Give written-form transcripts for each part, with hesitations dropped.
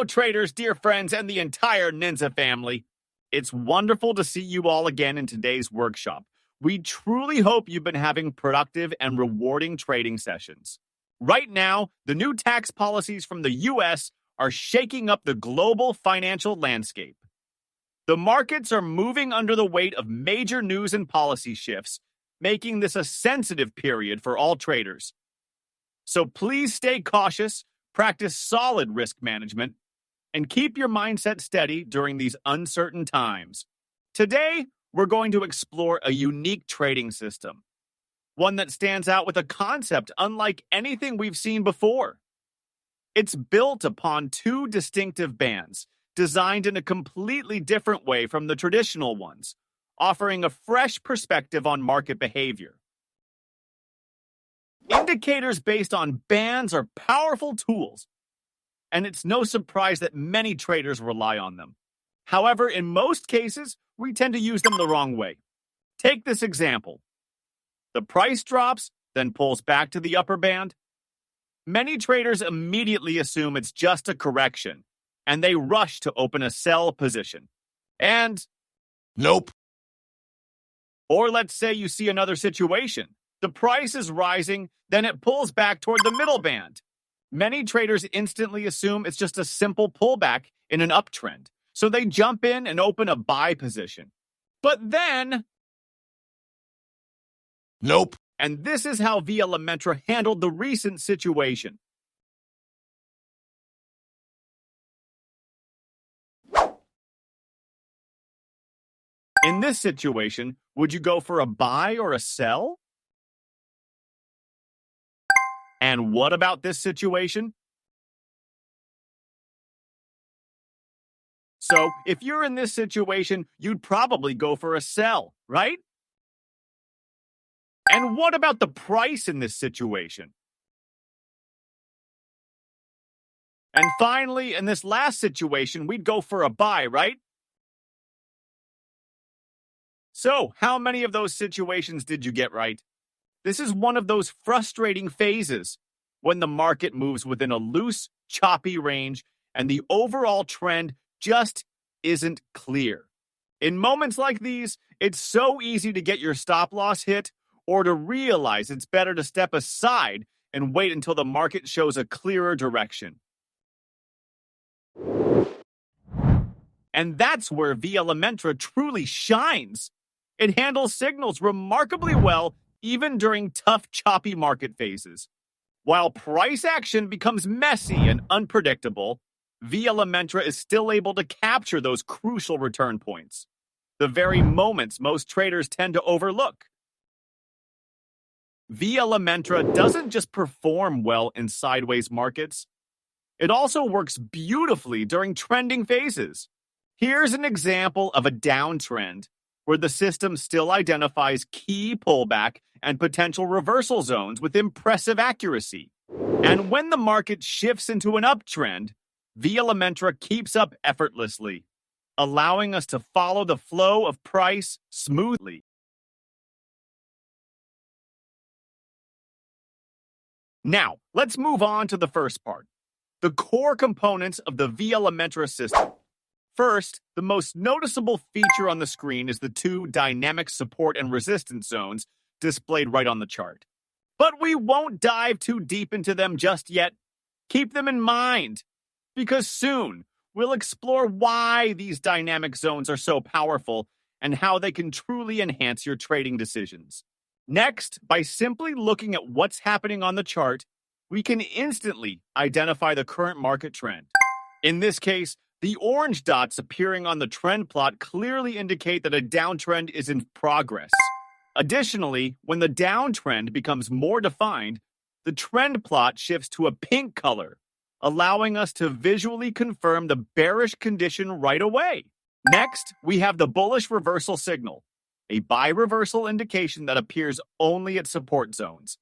Hello, traders, dear friends, and the entire Ninja family. It's wonderful to see you all again in today's workshop. We truly hope you've been having productive and rewarding trading sessions. Right now, the new tax policies from the U.S. are shaking up the global financial landscape. The markets are moving under the weight of major news and policy shifts, making this a sensitive period for all traders. So please stay cautious, practice solid risk management, and keep your mindset steady during these uncertain times. Today, we're going to explore a unique trading system, one that stands out with a concept unlike anything we've seen before. It's built upon two distinctive bands, designed in a completely different way from the traditional ones, offering a fresh perspective on market behavior. Indicators based on bands are powerful tools, and it's no surprise that many traders rely on them. However, in most cases, we tend to use them the wrong way. Take this example. The price drops, then pulls back to the upper band. Many traders immediately assume it's just a correction, and they rush to open a sell position. And Nope. Or let's say you see another situation. The price is rising, then it pulls back toward the middle band. Many traders instantly assume it's just a simple pullback in an uptrend, so they jump in and open a buy position. But then, Nope. and this is how V-Elementra handled the recent situation. In this situation, would you go for a buy or a sell? And what about this situation? So, if you're in this situation, you'd probably go for a sell, right? And what about the price in this situation? And finally, in this last situation, we'd go for a buy, right? So, how many of those situations did you get right? This is one of those frustrating phases when the market moves within a loose, choppy range and the overall trend just isn't clear. In moments like these, it's so easy to get your stop loss hit or to realize it's better to step aside and wait until the market shows a clearer direction. And that's where V-Elementra truly shines. It handles signals remarkably well even during tough, choppy market phases. While price action becomes messy and unpredictable, V-Elementra is still able to capture those crucial return points, the very moments most traders tend to overlook. V-Elementra doesn't just perform well in sideways markets, it also works beautifully during trending phases. Here's an example of a downtrend where the system still identifies key pullback and potential reversal zones with impressive accuracy. And when the market shifts into an uptrend, V-Elementra keeps up effortlessly, allowing us to follow the flow of price smoothly. Now, let's move on to the first part, the core components of the V-Elementra system. First, the most noticeable feature on the screen is the two dynamic support and resistance zones displayed right on the chart. But we won't dive too deep into them just yet. Keep them in mind, because soon we'll explore why these dynamic zones are so powerful and how they can truly enhance your trading decisions. Next, by simply looking at what's happening on the chart, we can instantly identify the current market trend. In this case, the orange dots appearing on the trend plot clearly indicate that a downtrend is in progress. Additionally, when the downtrend becomes more defined, the trend plot shifts to a pink color, allowing us to visually confirm the bearish condition right away. Next, we have the bullish reversal signal, a buy reversal indication that appears only at support zones.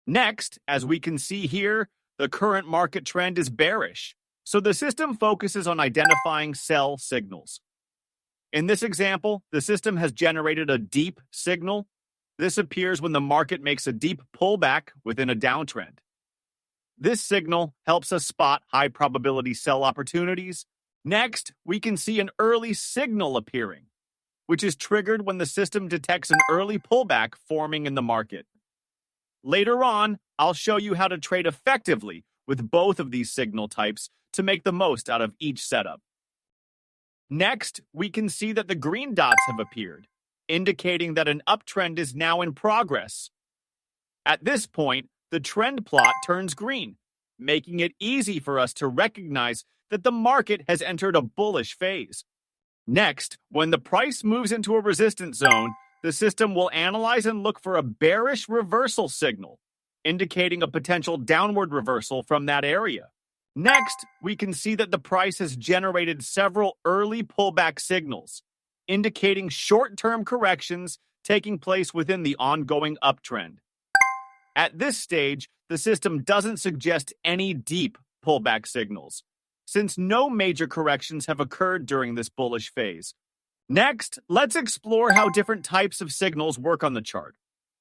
Next, as we can see here, the current market trend is bearish, so the system focuses on identifying sell signals. In this example, the system has generated a deep signal. This appears when the market makes a deep pullback within a downtrend. This signal helps us spot high-probability sell opportunities. Next, we can see an early signal appearing, which is triggered when the system detects an early pullback forming in the market. Later on, I'll show you how to trade effectively with both of these signal types to make the most out of each setup. Next, we can see that the green dots have appeared, indicating that an uptrend is now in progress. At this point, the trend plot turns green, making it easy for us to recognize that the market has entered a bullish phase. Next, when the price moves into a resistance zone, the system will analyze and look for a bearish reversal signal, indicating a potential downward reversal from that area. Next, we can see that the price has generated several early pullback signals, indicating short-term corrections taking place within the ongoing uptrend. At this stage, the system doesn't suggest any deep pullback signals, since no major corrections have occurred during this bullish phase. Next, let's explore how different types of signals work on the chart,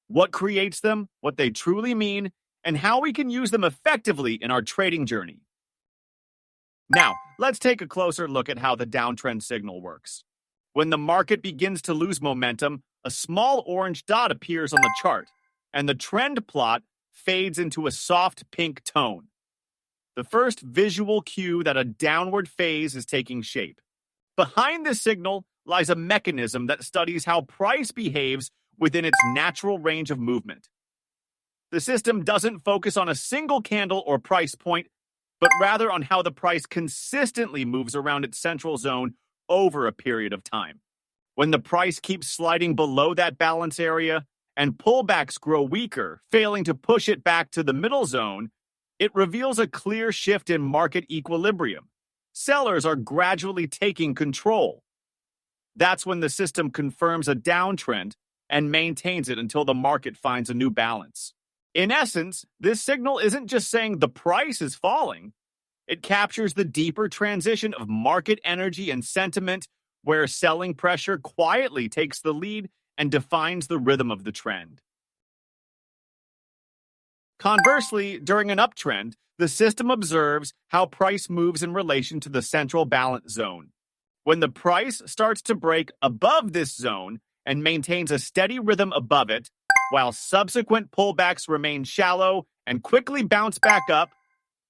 what creates them, what they truly mean, and how we can use them effectively in our trading journey. Now, let's take a closer look at how the downtrend signal works. When the market begins to lose momentum, a small orange dot appears on the chart, and the trend plot fades into a soft pink tone. The first visual cue that a downward phase is taking shape. Behind this signal lies a mechanism that studies how price behaves within its natural range of movement. The system doesn't focus on a single candle or price point, but rather on how the price consistently moves around its central zone over a period of time. When the price keeps sliding below that balance area and pullbacks grow weaker, failing to push it back to the middle zone, it reveals a clear shift in market equilibrium. Sellers are gradually taking control. That's when the system confirms a downtrend and maintains it until the market finds a new balance. In essence, this signal isn't just saying the price is falling. It captures the deeper transition of market energy and sentiment, where selling pressure quietly takes the lead and defines the rhythm of the trend. Conversely, during an uptrend, the system observes how price moves in relation to the central balance zone. When the price starts to break above this zone and maintains a steady rhythm above it, while subsequent pullbacks remain shallow and quickly bounce back up,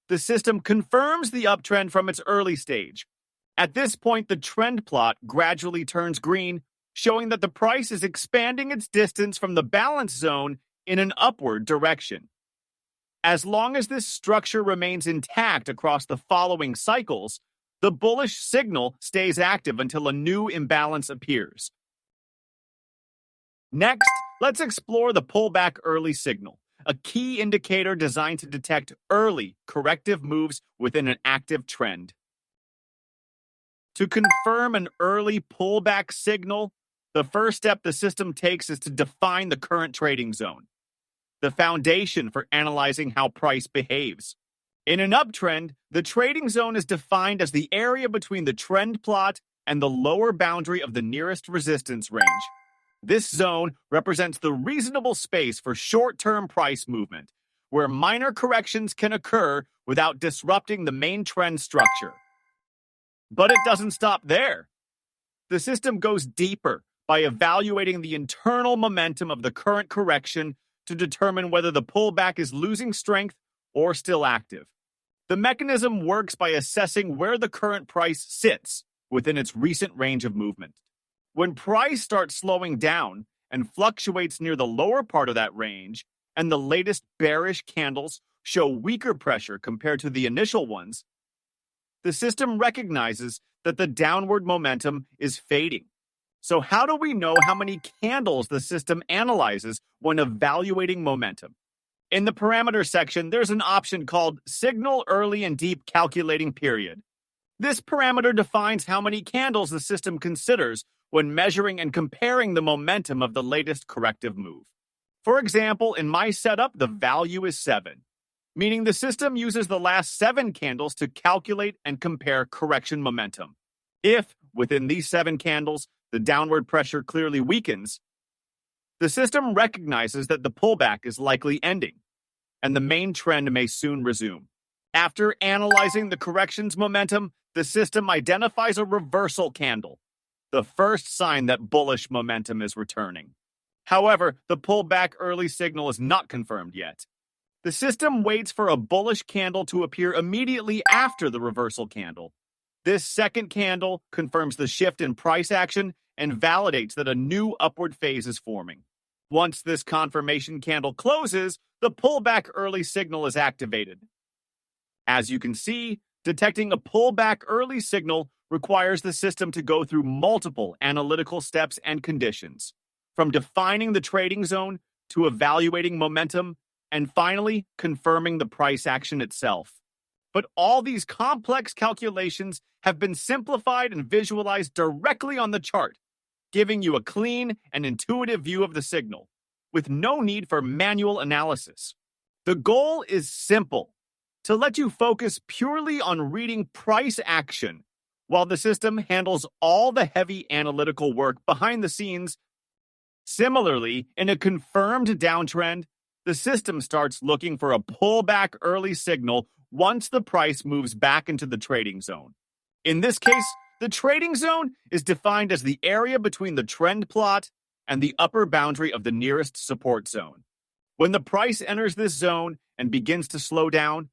the system confirms the uptrend from its early stage. At this point, the trend plot gradually turns green, showing that the price is expanding its distance from the balance zone in an upward direction. As long as this structure remains intact across the following cycles, the bullish signal stays active until a new imbalance appears. Next, let's explore the pullback early signal, a key indicator designed to detect early corrective moves within an active trend. To confirm an early pullback signal, the first step the system takes is to define the current trading zone, the foundation for analyzing how price behaves. In an uptrend, the trading zone is defined as the area between the trend plot and the lower boundary of the nearest resistance range. This zone represents the reasonable space for short-term price movement, where minor corrections can occur without disrupting the main trend structure. But it doesn't stop there. The system goes deeper by evaluating the internal momentum of the current correction to determine whether the pullback is losing strength or still active. The mechanism works by assessing where the current price sits within its recent range of movement. When price starts slowing down and fluctuates near the lower part of that range, and the latest bearish candles show weaker pressure compared to the initial ones, the system recognizes that the downward momentum is fading. So how do we know how many candles the system analyzes when evaluating momentum? In the parameter section, there's an option called Signal Early and Deep Calculating Period. This parameter defines how many candles the system considers when measuring and comparing the momentum of the latest corrective move. For example, in my setup, the value is 7, meaning the system uses the last 7 candles to calculate and compare correction momentum. If, within these 7 candles, the downward pressure clearly weakens, the system recognizes that the pullback is likely ending, and the main trend may soon resume. After analyzing the correction's momentum, the system identifies a reversal candle, the first sign that bullish momentum is returning. However, the pullback early signal is not confirmed yet. The system waits for a bullish candle to appear immediately after the reversal candle. This second candle confirms the shift in price action and validates that a new upward phase is forming. Once this confirmation candle closes, the pullback early signal is activated. As you can see, detecting a pullback early signal requires the system to go through multiple analytical steps and conditions, from defining the trading zone to evaluating momentum, and finally confirming the price action itself. But all these complex calculations have been simplified and visualized directly on the chart, giving you a clean and intuitive view of the signal, with no need for manual analysis. The goal is simple: to let you focus purely on reading price action, while the system handles all the heavy analytical work behind the scenes. Similarly, in a confirmed downtrend, the system starts looking for a pullback early signal once the price moves back into the trading zone. In this case, the trading zone is defined as the area between the trend plot and the upper boundary of the nearest support zone. When the price enters this zone and begins to slow down,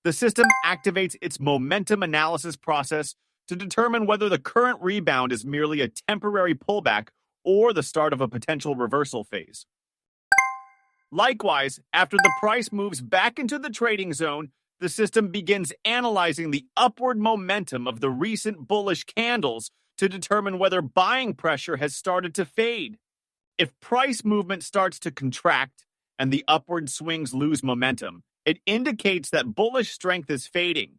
the system activates its momentum analysis process to determine whether the current rebound is merely a temporary pullback or the start of a potential reversal phase. Likewise, after the price moves back into the trading zone, the system begins analyzing the upward momentum of the recent bullish candles to determine whether buying pressure has started to fade. If price movement starts to contract and the upward swings lose momentum, it indicates that bullish strength is fading.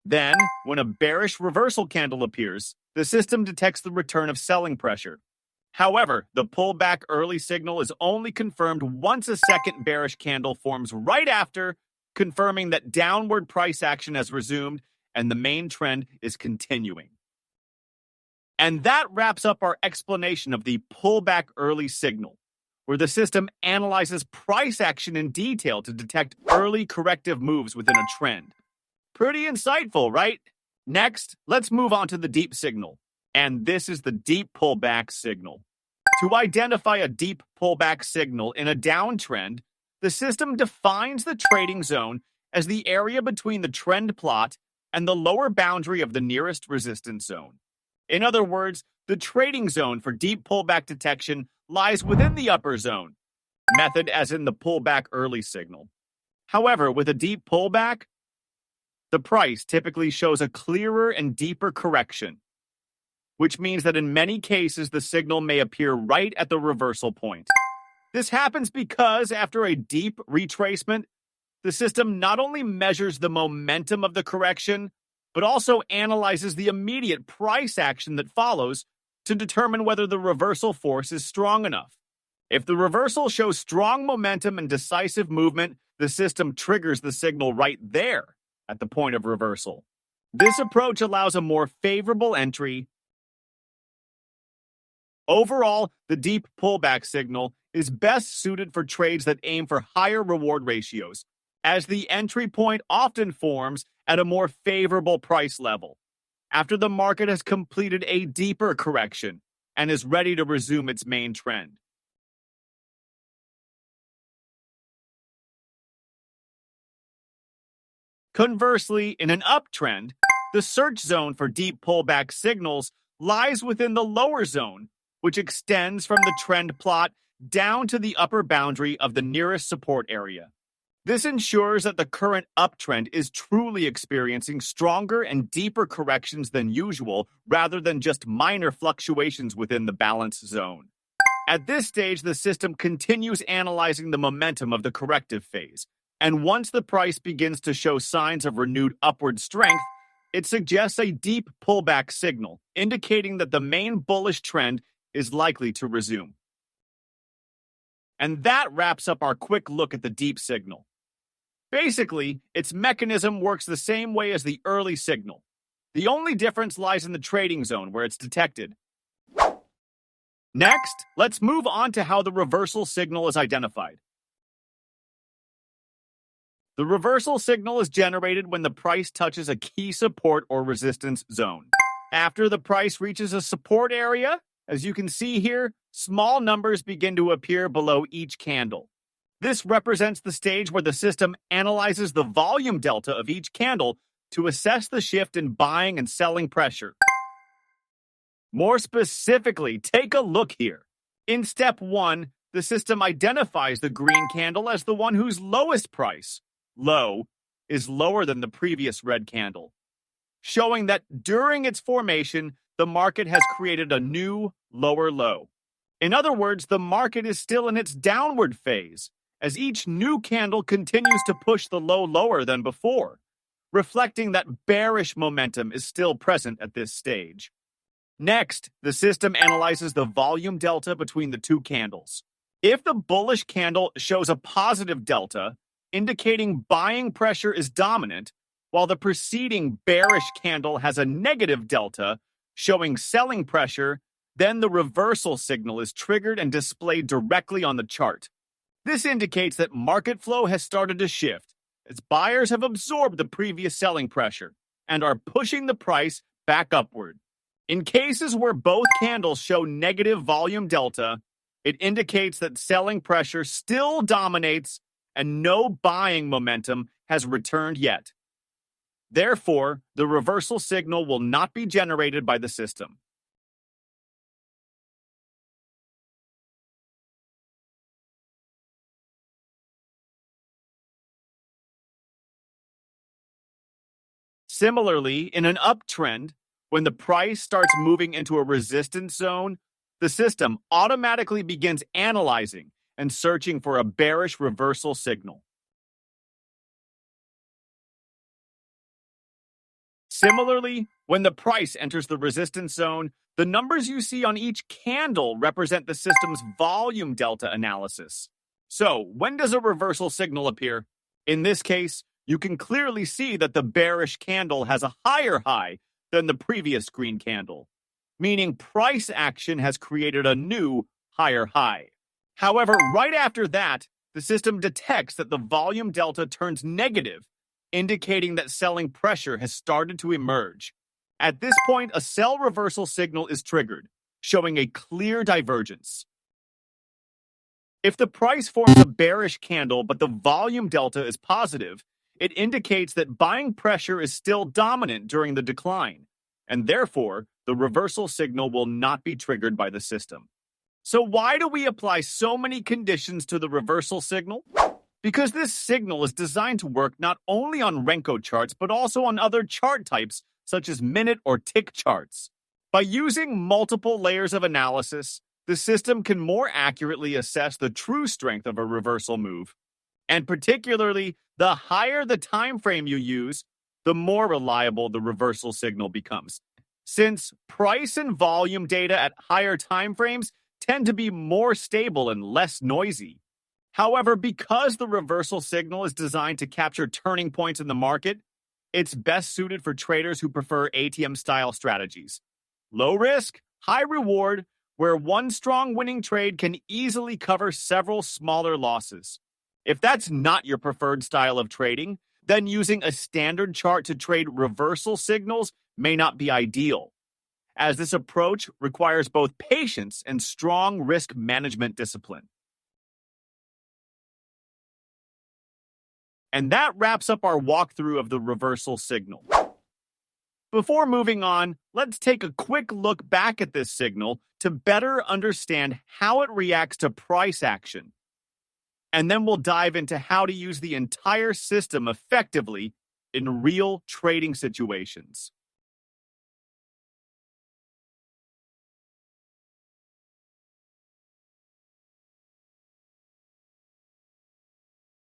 Then, when a bearish reversal candle appears, the system detects the return of selling pressure. However, the pullback early signal is only confirmed once a second bearish candle forms right after, confirming that downward price action has resumed and the main trend is continuing. And that wraps up our explanation of the pullback early signal, where the system analyzes price action in detail to detect early corrective moves within a trend. Pretty insightful, right? Next, let's move on to the deep signal. And this is the deep pullback signal. To identify a deep pullback signal in a downtrend, the system defines the trading zone as the area between the trend plot and the lower boundary of the nearest resistance zone. In other words, the trading zone for deep pullback detection lies within the upper zone, method as in the pullback early signal. However, with a deep pullback, the price typically shows a clearer and deeper correction, which means that in many cases the signal may appear right at the reversal point. This happens because after a deep retracement, the system not only measures the momentum of the correction, but also analyzes the immediate price action that follows to determine whether the reversal force is strong enough. If the reversal shows strong momentum and decisive movement, the system triggers the signal right there at the point of reversal. This approach allows a more favorable entry. Overall, the deep pullback signal is best suited for trades that aim for higher reward ratios, as the entry point often forms at a more favorable price level, after the market has completed a deeper correction and is ready to resume its main trend. Conversely, in an uptrend, the search zone for deep pullback signals lies within the lower zone, which extends from the trend plot down to the upper boundary of the nearest support area. This ensures that the current uptrend is truly experiencing stronger and deeper corrections than usual, rather than just minor fluctuations within the balance zone. At this stage, the system continues analyzing the momentum of the corrective phase, and once the price begins to show signs of renewed upward strength, it suggests a deep pullback signal, indicating that the main bullish trend is likely to resume. And that wraps up our quick look at the deep signal. Basically, its mechanism works the same way as the early signal. The only difference lies in the trading zone where it's detected. Next, let's move on to how the reversal signal is identified. The reversal signal is generated when the price touches a key support or resistance zone. After the price reaches a support area, as you can see here, small numbers begin to appear below each candle. This represents the stage where the system analyzes the volume delta of each candle to assess the shift in buying and selling pressure. More specifically, take a look here. In step 1, the system identifies the green candle as the one whose lowest price, low, is lower than the previous red candle, showing that during its formation, the market has created a new lower low. In other words, the market is still in its downward phase, as each new candle continues to push the low lower than before, reflecting that bearish momentum is still present at this stage. Next, the system analyzes the volume delta between the two candles. If the bullish candle shows a positive delta, indicating buying pressure is dominant, while the preceding bearish candle has a negative delta, showing selling pressure, then the reversal signal is triggered and displayed directly on the chart. This indicates that market flow has started to shift, as buyers have absorbed the previous selling pressure and are pushing the price back upward. In cases where both candles show negative volume delta, it indicates that selling pressure still dominates and no buying momentum has returned yet. Therefore, the reversal signal will not be generated by the system. Similarly, in an uptrend, when the price starts moving into a resistance zone, the system automatically begins analyzing and searching for a bearish reversal signal. Similarly, when the price enters the resistance zone, the numbers you see on each candle represent the system's volume delta analysis. So, when does a reversal signal appear? In this case, you can clearly see that the bearish candle has a higher high than the previous green candle, meaning price action has created a new higher high. However, right after that, the system detects that the volume delta turns negative, indicating that selling pressure has started to emerge. At this point, a sell reversal signal is triggered, showing a clear divergence. If the price forms a bearish candle but the volume delta is positive, it indicates that buying pressure is still dominant during the decline, and therefore, the reversal signal will not be triggered by the system. So why do we apply so many conditions to the reversal signal? Because this signal is designed to work not only on Renko charts, but also on other chart types, such as minute or tick charts. By using multiple layers of analysis, the system can more accurately assess the true strength of a reversal move. And particularly, the higher the time frame you use, the more reliable the reversal signal becomes. Since price and volume data at higher time frames tend to be more stable and less noisy. However, because the reversal signal is designed to capture turning points in the market, it's best suited for traders who prefer ATM-style strategies. Low risk, high reward, where one strong winning trade can easily cover several smaller losses. If that's not your preferred style of trading, then using a standard chart to trade reversal signals may not be ideal, as this approach requires both patience and strong risk management discipline. And that wraps up our walkthrough of the reversal signal. Before moving on, let's take a quick look back at this signal to better understand how it reacts to price action. And then we'll dive into how to use the entire system effectively in real trading situations.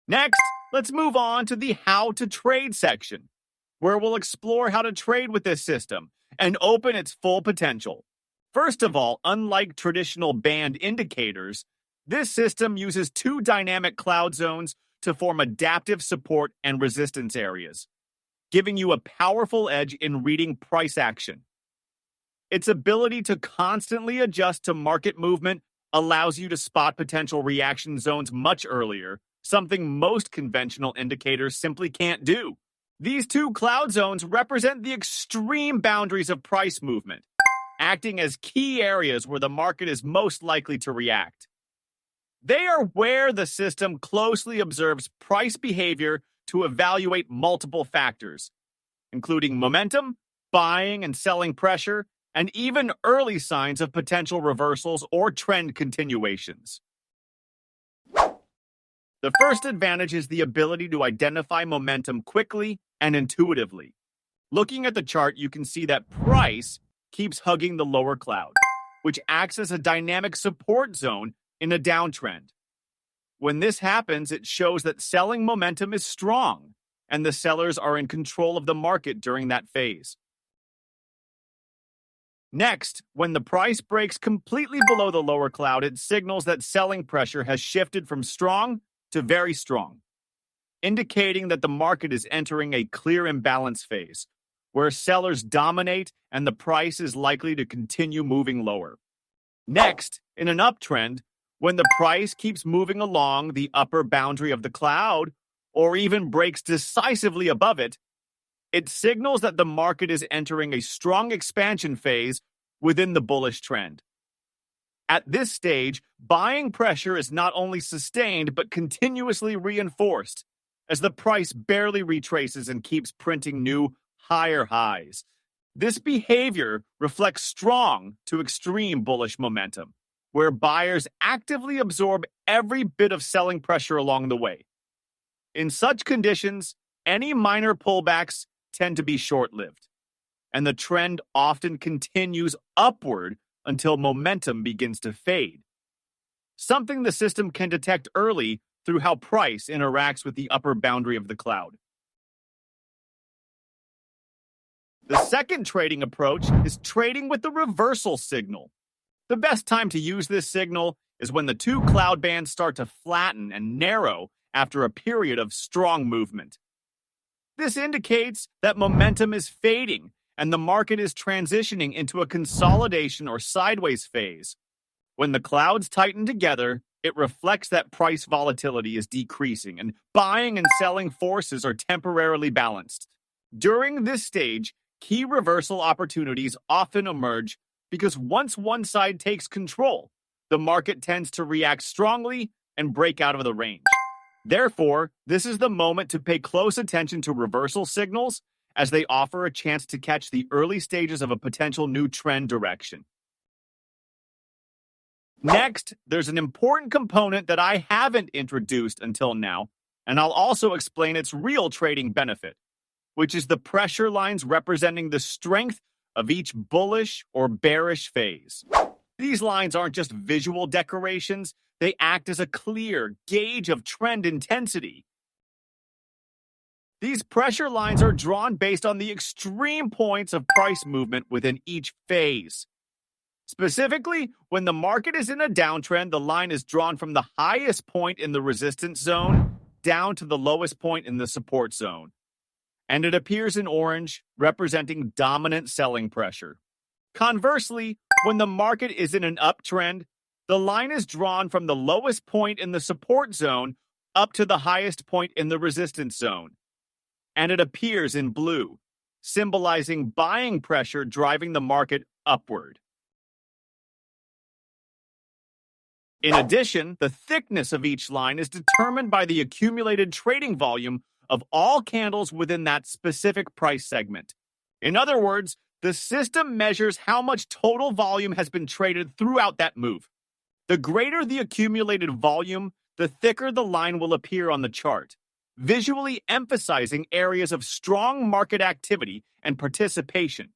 Next, let's move on to the How to Trade section, where we'll explore how to trade with this system and open its full potential. First of all, unlike traditional band indicators, this system uses two dynamic cloud zones to form adaptive support and resistance areas, giving you a powerful edge in reading price action. Its ability to constantly adjust to market movement allows you to spot potential reaction zones much earlier, something most conventional indicators simply can't do. These two cloud zones represent the extreme boundaries of price movement, acting as key areas where the market is most likely to react. They are where the system closely observes price behavior to evaluate multiple factors, including momentum, buying and selling pressure, and even early signs of potential reversals or trend continuations. The first advantage is the ability to identify momentum quickly and intuitively. Looking at the chart, you can see that price keeps hugging the lower cloud, which acts as a dynamic support zone in a downtrend. When this happens, it shows that selling momentum is strong, and the sellers are in control of the market during that phase. Next, when the price breaks completely below the lower cloud, it signals that selling pressure has shifted from strong to very strong, indicating that the market is entering a clear imbalance phase, where sellers dominate and the price is likely to continue moving lower. Next, in an uptrend, when the price keeps moving along the upper boundary of the cloud, or even breaks decisively above it, it signals that the market is entering a strong expansion phase within the bullish trend. At this stage, buying pressure is not only sustained but continuously reinforced, as the price barely retraces and keeps printing new, higher highs. This behavior reflects strong to extreme bullish momentum, where buyers actively absorb every bit of selling pressure along the way. In such conditions, any minor pullbacks tend to be short-lived, and the trend often continues upward until momentum begins to fade, something the system can detect early through how price interacts with the upper boundary of the cloud. The second trading approach is trading with the reversal signal. The best time to use this signal is when the two cloud bands start to flatten and narrow after a period of strong movement. This indicates that momentum is fading and the market is transitioning into a consolidation or sideways phase. When the clouds tighten together, it reflects that price volatility is decreasing and buying and selling forces are temporarily balanced. During this stage, key reversal opportunities often emerge because once one side takes control, the market tends to react strongly and break out of the range. Therefore, this is the moment to pay close attention to reversal signals, as they offer a chance to catch the early stages of a potential new trend direction. Next, there's an important component that I haven't introduced until now, and I'll also explain its real trading benefit, which is the pressure lines representing the strength of each bullish or bearish phase. These lines aren't just visual decorations, they act as a clear gauge of trend intensity. These pressure lines are drawn based on the extreme points of price movement within each phase. Specifically, when the market is in a downtrend, the line is drawn from the highest point in the resistance zone down to the lowest point in the support zone, and it appears in orange, representing dominant selling pressure. Conversely, when the market is in an uptrend, the line is drawn from the lowest point in the support zone up to the highest point in the resistance zone, and it appears in blue, symbolizing buying pressure driving the market upward. In addition, the thickness of each line is determined by the accumulated trading volume of all candles within that specific price segment. In other words, the system measures how much total volume has been traded throughout that move. The greater the accumulated volume, the thicker the line will appear on the chart, visually emphasizing areas of strong market activity and participation.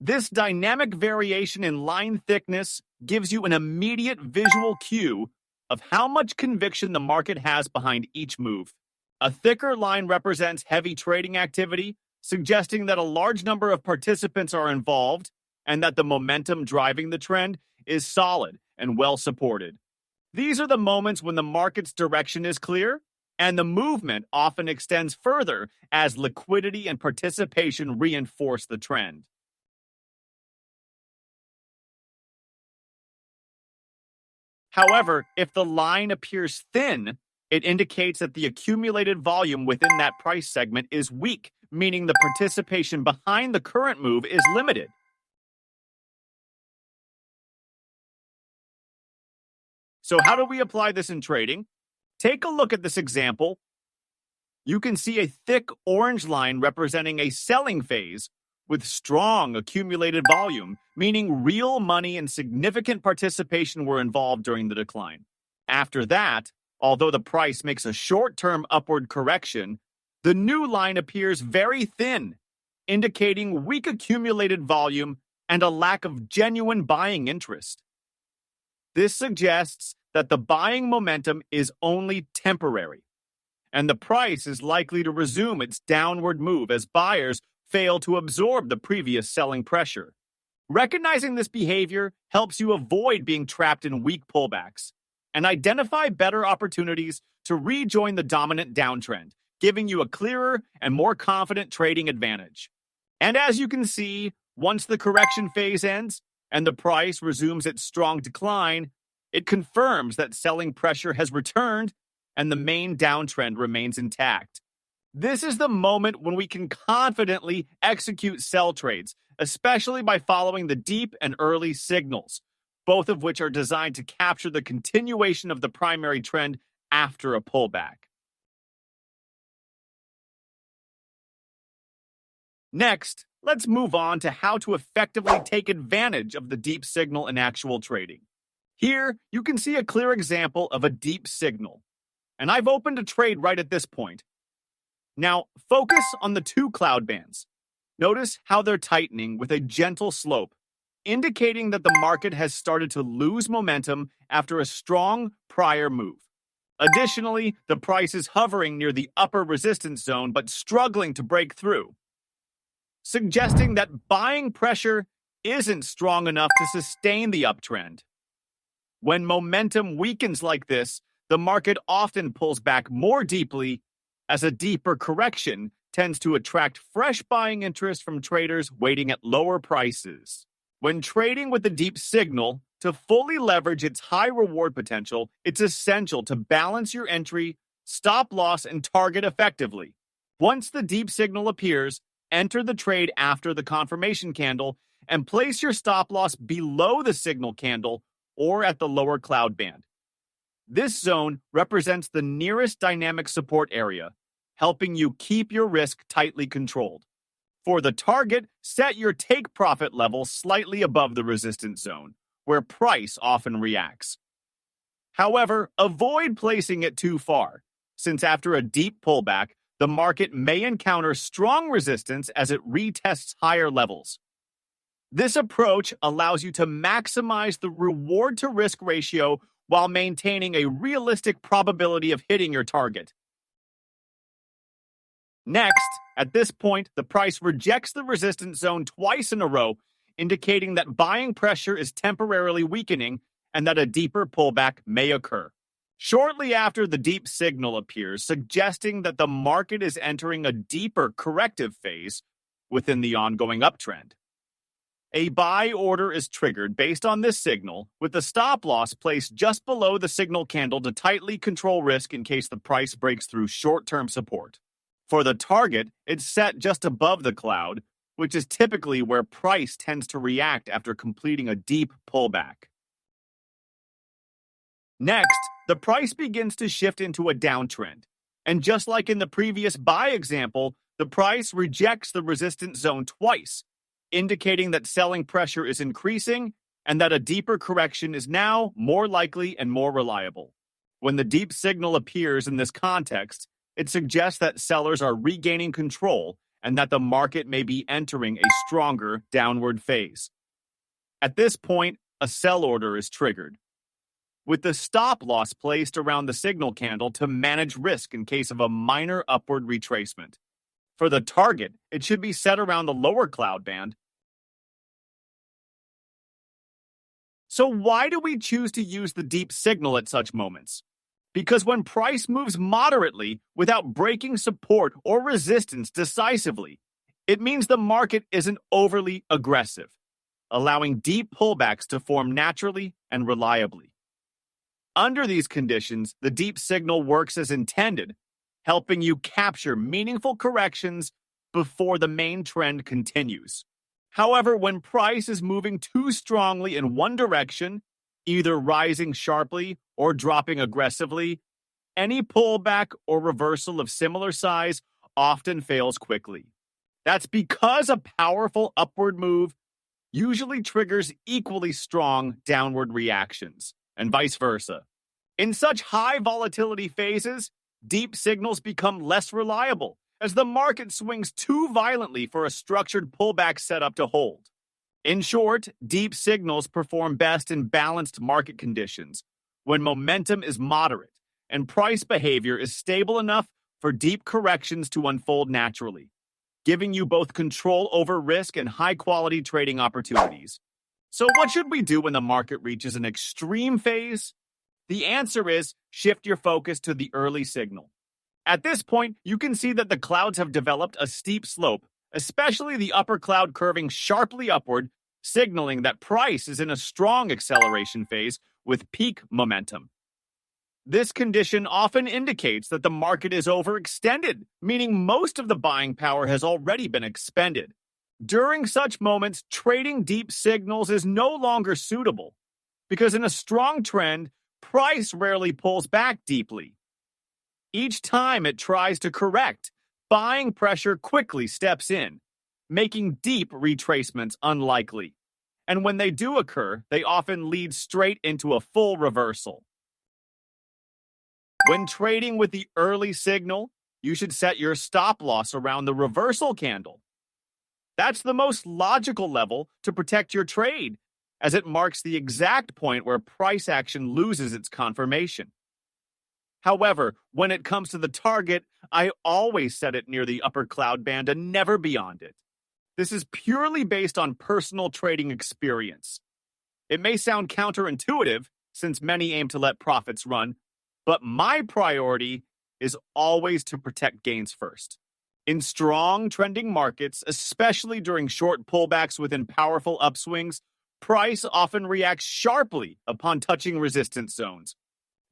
This dynamic variation in line thickness gives you an immediate visual cue of how much conviction the market has behind each move. A thicker line represents heavy trading activity, suggesting that a large number of participants are involved and that the momentum driving the trend is solid and well supported. These are the moments when the market's direction is clear, and the movement often extends further as liquidity and participation reinforce the trend. However, if the line appears thin, It indicates that the accumulated volume within that price segment is weak, meaning the participation behind the current move is limited. So how do we apply this in trading? Take a look at this example. You can see a thick orange line representing a selling phase with strong accumulated volume, meaning real money and significant participation were involved during the decline. After that, although the price makes a short-term upward correction, the new line appears very thin, indicating weak accumulated volume and a lack of genuine buying interest. This suggests that the buying momentum is only temporary, and the price is likely to resume its downward move as buyers fail to absorb the previous selling pressure. Recognizing this behavior helps you avoid being trapped in weak pullbacks and identify better opportunities to rejoin the dominant downtrend, giving you a clearer and more confident trading advantage. And as you can see, once the correction phase ends and the price resumes its strong decline, it confirms that selling pressure has returned and the main downtrend remains intact. This is the moment when we can confidently execute sell trades, especially by following the deep and early signals, both of which are designed to capture the continuation of the primary trend after a pullback. Next, let's move on to how to effectively take advantage of the deep signal in actual trading. Here, you can see a clear example of a deep signal, and I've opened a trade right at this point. Now, focus on the two cloud bands. Notice how they're tightening with a gentle slope, indicating that the market has started to lose momentum after a strong prior move. Additionally, the price is hovering near the upper resistance zone but struggling to break through, suggesting that buying pressure isn't strong enough to sustain the uptrend. When momentum weakens like this, the market often pulls back more deeply, as a deeper correction tends to attract fresh buying interest from traders waiting at lower prices. When trading with a deep signal, to fully leverage its high reward potential, it's essential to balance your entry, stop loss, and target effectively. Once the deep signal appears, enter the trade after the confirmation candle and place your stop loss below the signal candle or at the lower cloud band. This zone represents the nearest dynamic support area, helping you keep your risk tightly controlled. For the target, set your take profit level slightly above the resistance zone, where price often reacts. However, avoid placing it too far, since after a deep pullback, the market may encounter strong resistance as it retests higher levels. This approach allows you to maximize the reward-to-risk ratio while maintaining a realistic probability of hitting your target. Next, at this point, the price rejects the resistance zone twice in a row, indicating that buying pressure is temporarily weakening and that a deeper pullback may occur. Shortly after, the deep signal appears, suggesting that the market is entering a deeper corrective phase within the ongoing uptrend. A buy order is triggered based on this signal, with the stop loss placed just below the signal candle to tightly control risk in case the price breaks through short-term support. For the target, it's set just above the cloud, which is typically where price tends to react after completing a deep pullback. Next, the price begins to shift into a downtrend, and just like in the previous buy example, the price rejects the resistance zone twice, indicating that selling pressure is increasing and that a deeper correction is now more likely and more reliable. When the deep signal appears in this context, it suggests that sellers are regaining control and that the market may be entering a stronger downward phase. At this point, a sell order is triggered, with the stop loss placed around the signal candle to manage risk in case of a minor upward retracement. For the target, it should be set around the lower cloud band. So why do we choose to use the deep signal at such moments? Because when price moves moderately without breaking support or resistance decisively, it means the market isn't overly aggressive, allowing deep pullbacks to form naturally and reliably. Under these conditions, the deep signal works as intended, helping you capture meaningful corrections before the main trend continues. However, when price is moving too strongly in one direction, either rising sharply or dropping aggressively, any pullback or reversal of similar size often fails quickly. That's because a powerful upward move usually triggers equally strong downward reactions, and vice versa. In such high volatility phases, deep signals become less reliable as the market swings too violently for a structured pullback setup to hold. In short, deep signals perform best in balanced market conditions, when momentum is moderate and price behavior is stable enough for deep corrections to unfold naturally, giving you both control over risk and high-quality trading opportunities. So what should we do when the market reaches an extreme phase? The answer is shift your focus to the early signal. At this point, you can see that the clouds have developed a steep slope, especially the upper cloud curving sharply upward, signaling that price is in a strong acceleration phase with peak momentum. This condition often indicates that the market is overextended, meaning most of the buying power has already been expended. During such moments, trading deep signals is no longer suitable, because in a strong trend, price rarely pulls back deeply. Each time it tries to correct, buying pressure quickly steps in, making deep retracements unlikely. And when they do occur, they often lead straight into a full reversal. When trading with the early signal, you should set your stop loss around the reversal candle. That's the most logical level to protect your trade, as it marks the exact point where price action loses its confirmation. However, when it comes to the target, I always set it near the upper cloud band and never beyond it. This is purely based on personal trading experience. It may sound counterintuitive, since many aim to let profits run, but my priority is always to protect gains first. In strong trending markets, especially during short pullbacks within powerful upswings, price often reacts sharply upon touching resistance zones.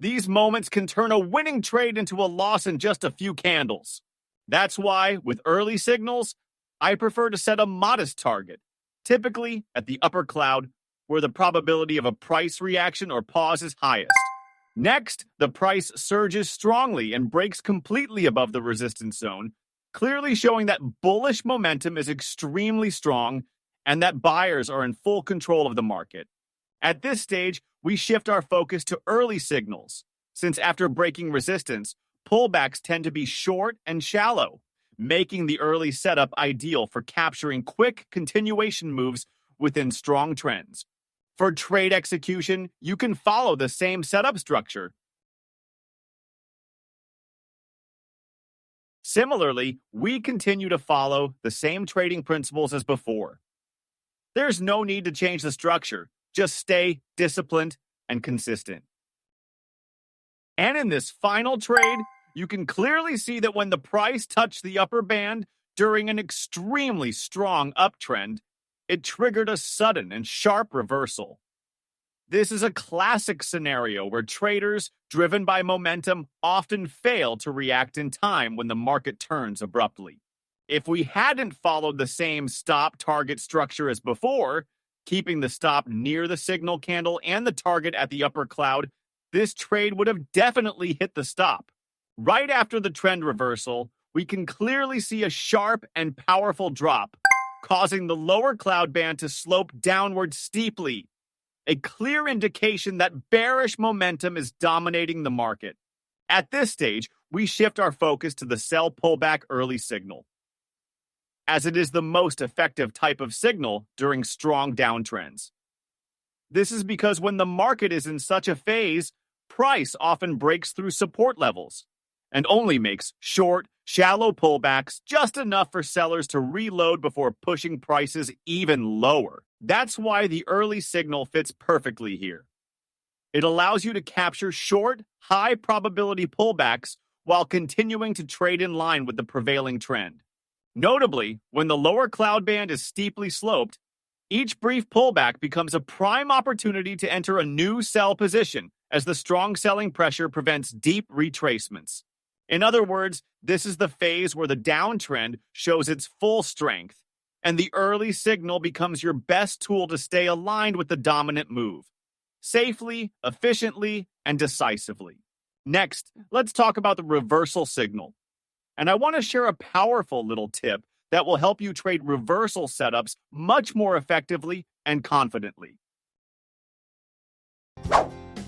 These moments can turn a winning trade into a loss in just a few candles. That's why, with early signals, I prefer to set a modest target, typically at the upper cloud, where the probability of a price reaction or pause is highest. Next, the price surges strongly and breaks completely above the resistance zone, clearly showing that bullish momentum is extremely strong and that buyers are in full control of the market. At this stage, we shift our focus to early signals, since after breaking resistance, pullbacks tend to be short and shallow, making the early setup ideal for capturing quick continuation moves within strong trends. For trade execution, you can follow the same setup structure. Similarly, we continue to follow the same trading principles as before. There's no need to change the structure. Just stay disciplined and consistent. And in this final trade, you can clearly see that when the price touched the upper band during an extremely strong uptrend, it triggered a sudden and sharp reversal. This is a classic scenario where traders, driven by momentum, often fail to react in time when the market turns abruptly. If we hadn't followed the same stop-target structure as before, keeping the stop near the signal candle and the target at the upper cloud, this trade would have definitely hit the stop. Right after the trend reversal, we can clearly see a sharp and powerful drop, causing the lower cloud band to slope downward steeply, a clear indication that bearish momentum is dominating the market. At this stage, we shift our focus to the sell pullback early signal, as it is the most effective type of signal during strong downtrends. This is because when the market is in such a phase, price often breaks through support levels and only makes short, shallow pullbacks just enough for sellers to reload before pushing prices even lower. That's why the early signal fits perfectly here. It allows you to capture short, high probability pullbacks while continuing to trade in line with the prevailing trend. Notably, when the lower cloud band is steeply sloped, each brief pullback becomes a prime opportunity to enter a new sell position as the strong selling pressure prevents deep retracements. In other words, this is the phase where the downtrend shows its full strength, and the early signal becomes your best tool to stay aligned with the dominant move, safely, efficiently, and decisively. Next, let's talk about the reversal signal. And I want to share a powerful little tip that will help you trade reversal setups much more effectively and confidently.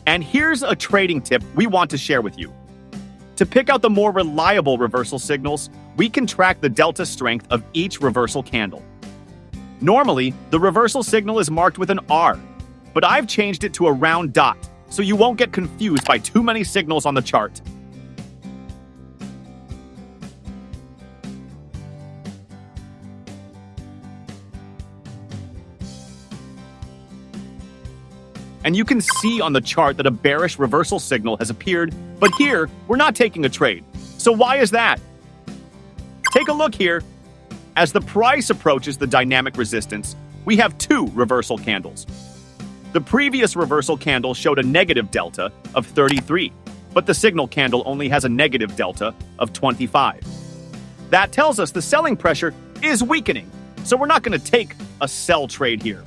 And here's a trading tip we want to share with you. To pick out the more reliable reversal signals, we can track the delta strength of each reversal candle. Normally, the reversal signal is marked with an R, but I've changed it to a round dot so you won't get confused by too many signals on the chart. And you can see on the chart that a bearish reversal signal has appeared, but here, we're not taking a trade. So why is that? Take a look here. As the price approaches the dynamic resistance, we have two reversal candles. The previous reversal candle showed a negative delta of 33, but the signal candle only has a negative delta of 25. That tells us the selling pressure is weakening, so we're not going to take a sell trade here.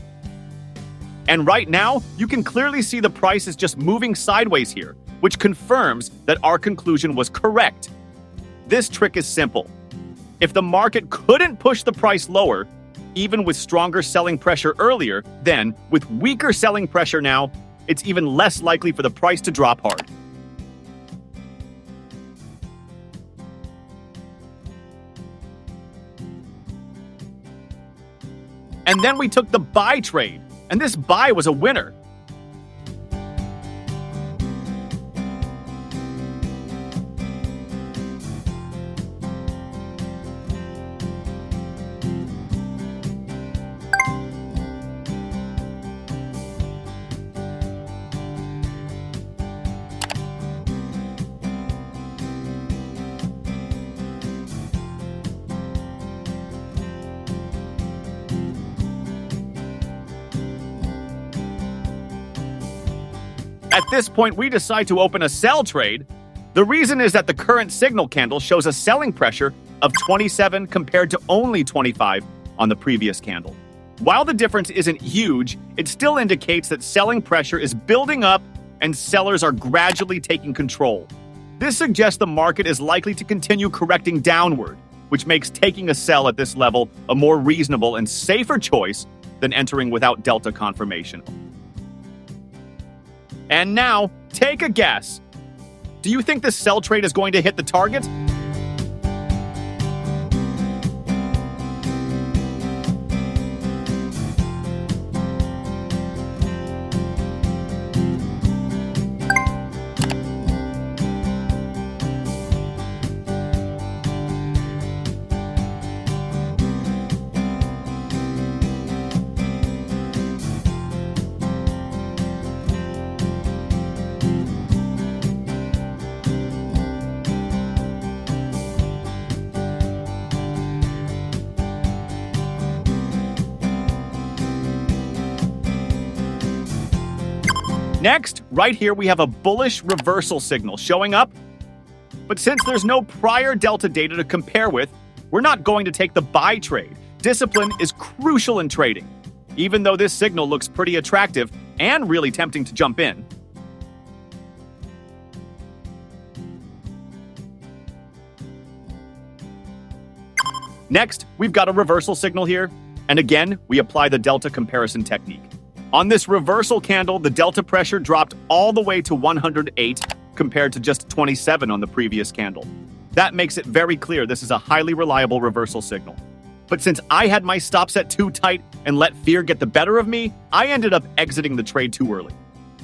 And right now, you can clearly see the price is just moving sideways here, which confirms that our conclusion was correct. This trick is simple. If the market couldn't push the price lower, even with stronger selling pressure earlier, then, with weaker selling pressure now, it's even less likely for the price to drop hard. And then we took the buy trade, and this buy was a winner. At this point, we decide to open a sell trade. The reason is that the current signal candle shows a selling pressure of 27 compared to only 25 on the previous candle. While the difference isn't huge, it still indicates that selling pressure is building up and sellers are gradually taking control. This suggests the market is likely to continue correcting downward, which makes taking a sell at this level a more reasonable and safer choice than entering without delta confirmation. And now, take a guess. Do you think this sell trade is going to hit the target? Next, right here, we have a bullish reversal signal showing up. But since there's no prior delta data to compare with, we're not going to take the buy trade. Discipline is crucial in trading, even though this signal looks pretty attractive and really tempting to jump in. Next, we've got a reversal signal here, and again, we apply the delta comparison technique. On this reversal candle, the delta pressure dropped all the way to 108 compared to just 27 on the previous candle. That makes it very clear this is a highly reliable reversal signal. But since I had my stop set too tight and let fear get the better of me, I ended up exiting the trade too early.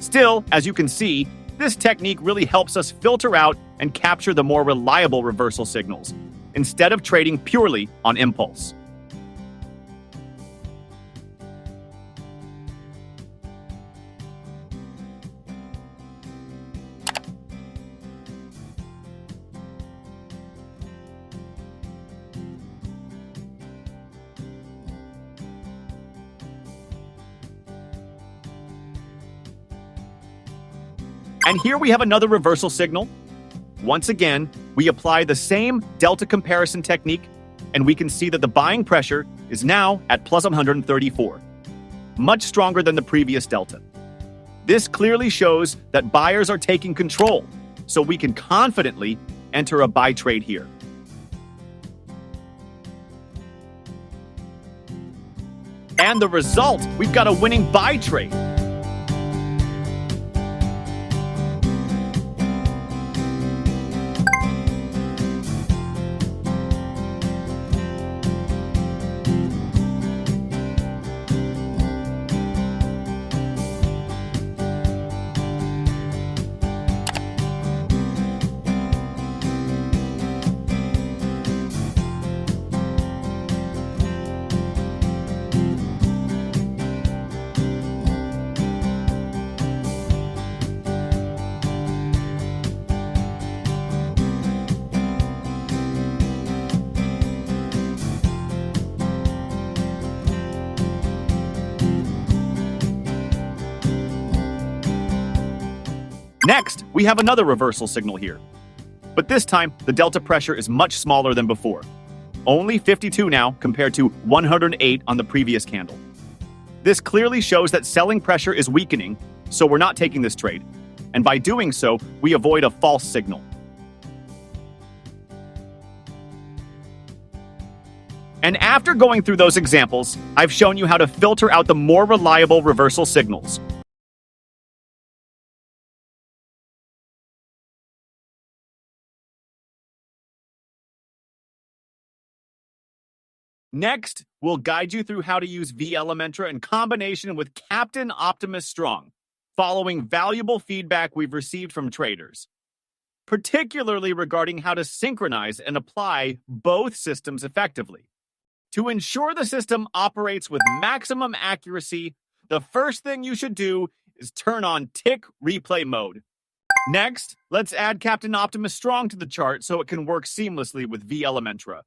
Still, as you can see, this technique really helps us filter out and capture the more reliable reversal signals, instead of trading purely on impulse. And here we have another reversal signal. Once again, we apply the same delta comparison technique, and we can see that the buying pressure is now at plus 134, much stronger than the previous delta. This clearly shows that buyers are taking control, so we can confidently enter a buy trade here. And the result, we've got a winning buy trade. Next, we have another reversal signal here. But this time, the delta pressure is much smaller than before. Only 52 now compared to 108 on the previous candle. This clearly shows that selling pressure is weakening, so we're not taking this trade. And by doing so, we avoid a false signal. And after going through those examples, I've shown you how to filter out the more reliable reversal signals. Next, we'll guide you through how to use V-Elementra in combination with Captain Optimus Strong, following valuable feedback we've received from traders, particularly regarding how to synchronize and apply both systems effectively. To ensure the system operates with maximum accuracy, the first thing you should do is turn on tick replay mode. Next, let's add Captain Optimus Strong to the chart so it can work seamlessly with V-Elementra.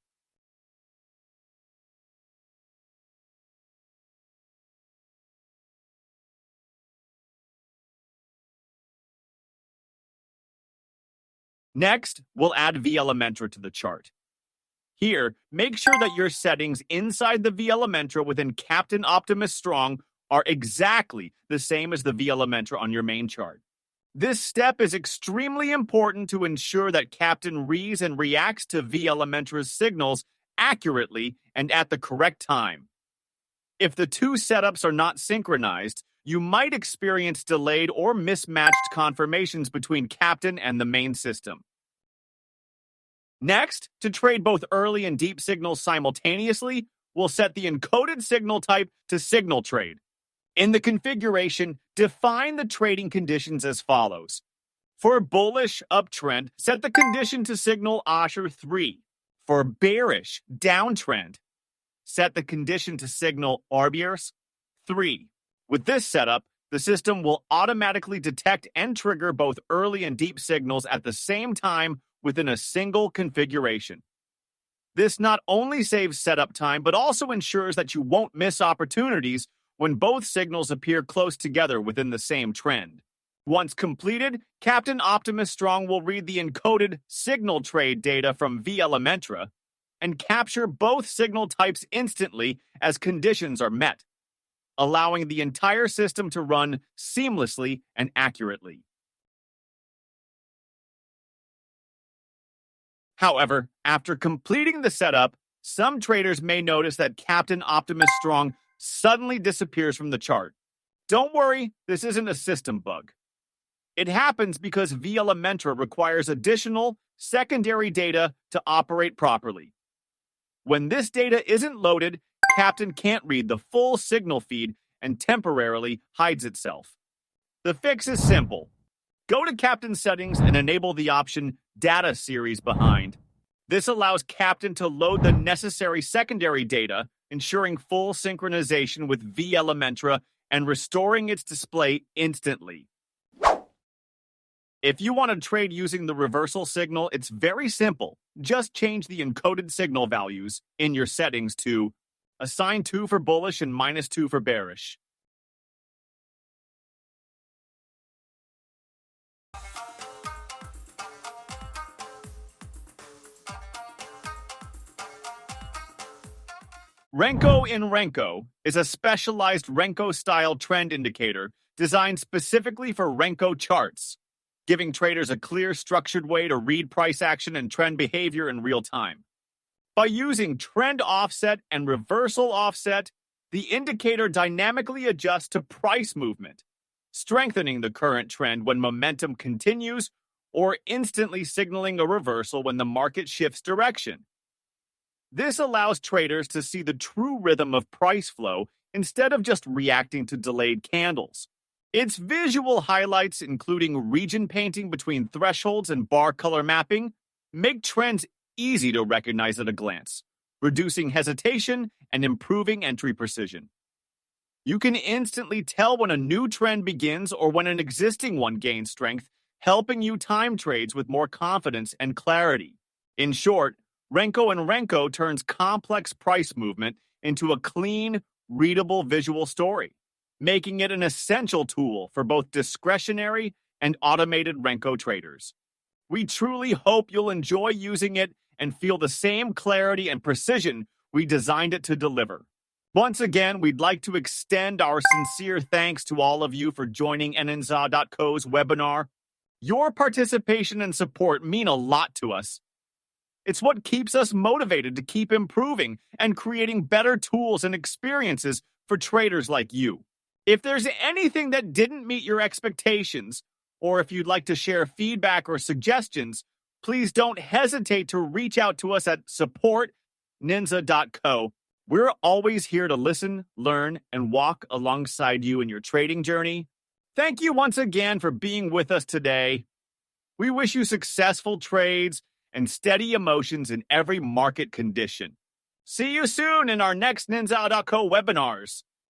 Next, we'll add V-Elementra to the chart. Here, make sure that your settings inside the V-Elementra within Captain Optimus Strong are exactly the same as the V-Elementra on your main chart. This step is extremely important to ensure that Captain reads and reacts to V-Elementra's signals accurately and at the correct time. If the two setups are not synchronized, you might experience delayed or mismatched confirmations between Captain and the main system. Next, to trade both early and deep signals simultaneously, we'll set the encoded signal type to signal trade. In the configuration, define the trading conditions as follows. For bullish uptrend, set the condition to signal Osher 3. For bearish downtrend, set the condition to signal Arbiers 3. With this setup, the system will automatically detect and trigger both early and deep signals at the same time within a single configuration. This not only saves setup time, but also ensures that you won't miss opportunities when both signals appear close together within the same trend. Once completed, Captain Optimus Strong will read the encoded signal trade data from V-Elementra and capture both signal types instantly as conditions are met, allowing the entire system to run seamlessly and accurately. However, after completing the setup, some traders may notice that Captain Optimus Strong suddenly disappears from the chart. Don't worry, this isn't a system bug. It happens because V-Elementra requires additional secondary data to operate properly. When this data isn't loaded, Captain can't read the full signal feed and temporarily hides itself. The fix is simple. Go to Captain settings and enable the option Data Series Behind. This allows Captain to load the necessary secondary data, ensuring full synchronization with V-Elementra and restoring its display instantly. If you want to trade using the reversal signal, it's very simple. Just change the encoded signal values in your settings to assign 2 for bullish and -2 for bearish. Renko in Renko is a specialized Renko-style trend indicator designed specifically for Renko charts, giving traders a clear, structured way to read price action and trend behavior in real time. By using trend offset and reversal offset, the indicator dynamically adjusts to price movement, strengthening the current trend when momentum continues or instantly signaling a reversal when the market shifts direction. This allows traders to see the true rhythm of price flow instead of just reacting to delayed candles. Its visual highlights, including region painting between thresholds and bar color mapping, make trends easy to recognize at a glance, reducing hesitation and improving entry precision. You can instantly tell when a new trend begins or when an existing one gains strength, helping you time trades with more confidence and clarity. In short, Renko and Renko turns complex price movement into a clean, readable visual story, making it an essential tool for both discretionary and automated Renko traders. We truly hope you'll enjoy using it and feel the same clarity and precision we designed it to deliver. Once again, we'd like to extend our sincere thanks to all of you for joining ninza.co's webinar. Your participation and support mean a lot to us. It's what keeps us motivated to keep improving and creating better tools and experiences for traders like you. If there's anything that didn't meet your expectations, or if you'd like to share feedback or suggestions, please don't hesitate to reach out to us at support@ninza.co. We're always here to listen, learn, and walk alongside you in your trading journey. Thank you once again for being with us today. We wish you successful trades and steady emotions in every market condition. See you soon in our next ninza.co webinars.